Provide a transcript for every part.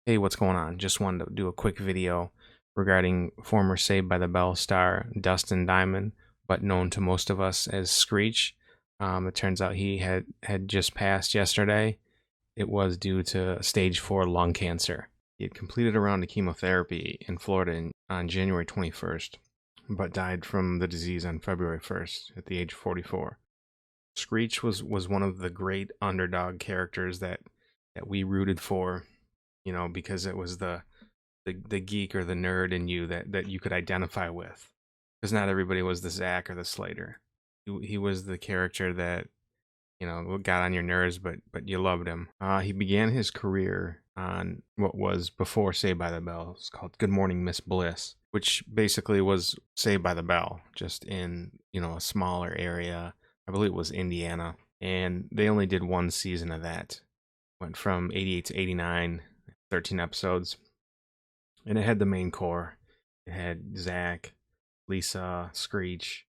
Hey, what's going on? Just wanted to do a quick video regarding former Saved by the Bell star Dustin Diamond, but known to most of us as Screech. It turns out he had just passed yesterday. It was due to stage 4 lung cancer. He had completed a round of chemotherapy in Florida on January 21st, but died from the disease on February 1st at the age of 44. Screech was one of the great underdog characters that we rooted for, because it was the geek or the nerd in you that you could identify with. Because not everybody was the Zack or the Slater. He was the character that got on your nerves, but you loved him. He began his career on what was before Saved by the Bell. It's called Good Morning Miss Bliss, which basically was Saved by the Bell, just in a smaller area. I believe it was Indiana, and they only did one season of that. Went from 88 to 89, 13 episodes, and it had the main core. It had Zach, Lisa, Screech,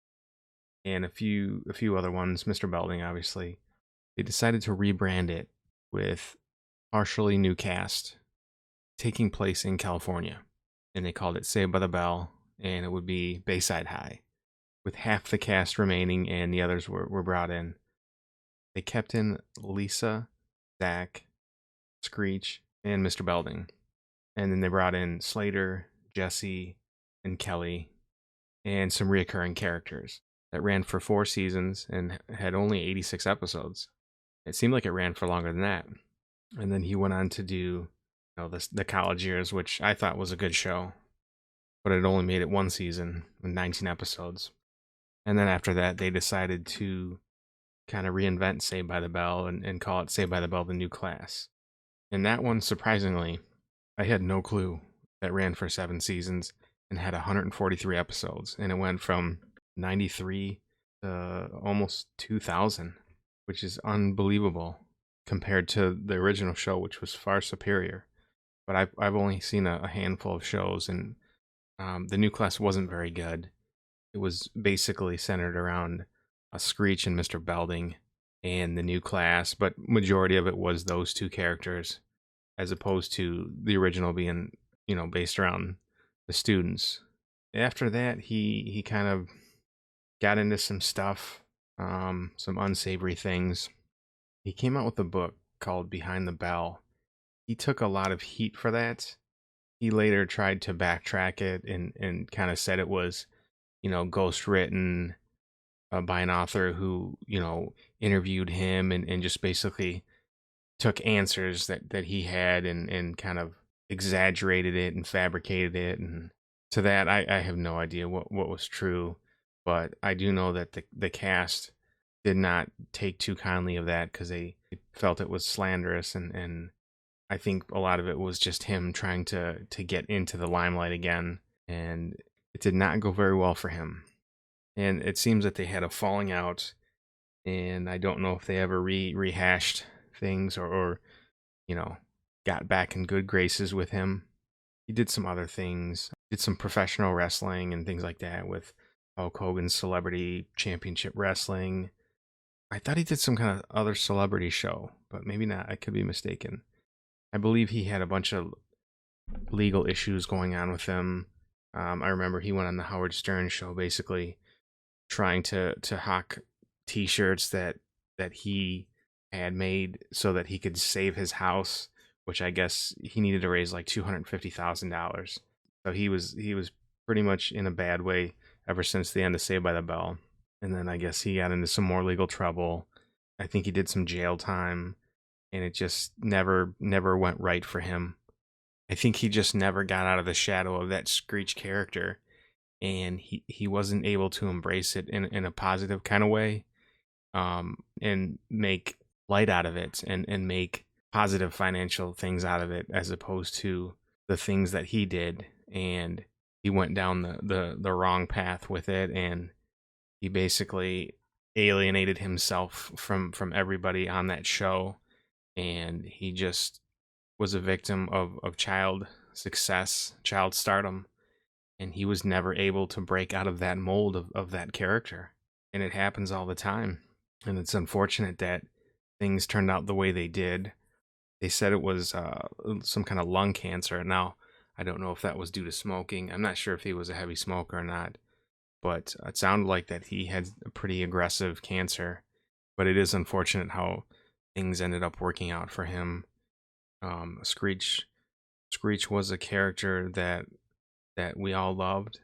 and a few other ones. Mr. Belding, obviously. They decided to rebrand it with partially new cast, taking place in California, and they called it Saved by the Bell, and it would be Bayside High, with half the cast remaining, and the others were brought in. They kept in Lisa, Zach, Screech, and Mr. Belding. And then they brought in Slater, Jesse, and Kelly, and some reoccurring characters. That ran for 4 seasons and had only 86 episodes. It seemed like it ran for longer than that. And then he went on to do, the college years, which I thought was a good show, but it only made it 1 season with 19 episodes. And then after that, they decided to kind of reinvent Saved by the Bell and call it Saved by the Bell: The New Class. And that one, surprisingly, I had no clue, that ran for 7 seasons and had 143 episodes. And it went from 93 to almost 2000, which is unbelievable compared to the original show, which was far superior. But I've only seen a handful of shows, and the New Class wasn't very good. It was basically centered around a Screech and Mr. Belding and the New Class, but majority of it was those two characters, as opposed to the original being, based around the students. After that, he kind of got into some stuff, some unsavory things. He came out with a book called Behind the Bell. He took a lot of heat for that. He later tried to backtrack it and kind of said it was, ghost written by an author who, interviewed him and just basically took answers that he had and kind of exaggerated it and fabricated it. And to that, I have no idea what was true, but I do know that the cast did not take too kindly of that, because they felt it was slanderous, and I think a lot of it was just him trying to get into the limelight again, and it did not go very well for him. And it seems that they had a falling out, and I don't know if they ever rehashed things or got back in good graces with him. He did some other things, did some professional wrestling and things like that with Hulk Hogan's Celebrity Championship Wrestling. I thought he did some kind of other celebrity show, but maybe not. I could be mistaken. I believe he had a bunch of legal issues going on with him. I remember he went on the Howard Stern show, basically trying to hawk T-shirts that he had made so that he could save his house, which I guess he needed to raise like $250,000. So he was pretty much in a bad way ever since the end of Saved by the Bell. And then I guess he got into some more legal trouble. I think he did some jail time, and it just never went right for him. I think he just never got out of the shadow of that Screech character, and he wasn't able to embrace it in a positive kind of way, and make light out of it and make positive financial things out of it, as opposed to the things that he did. And he went down the wrong path with it, and he basically alienated himself from everybody on that show, and he just was a victim of child success, child stardom, and he was never able to break out of that mold of that character. And it happens all the time, and it's unfortunate that things turned out the way they did. They said it was some kind of lung cancer. Now, I don't know if that was due to smoking. I'm not sure if he was a heavy smoker or not, but it sounded like that he had a pretty aggressive cancer. But it is unfortunate how things ended up working out for him. Screech was a character that we all loved,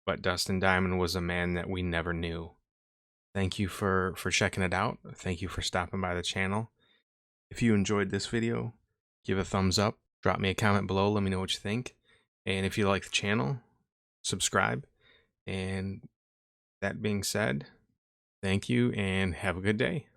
but Dustin Diamond was a man that we never knew. Thank you for checking it out. Thank you for stopping by the channel. If you enjoyed this video, give a thumbs up, drop me a comment below, let me know what you think. And if you like the channel, subscribe. And that being said, thank you and have a good day.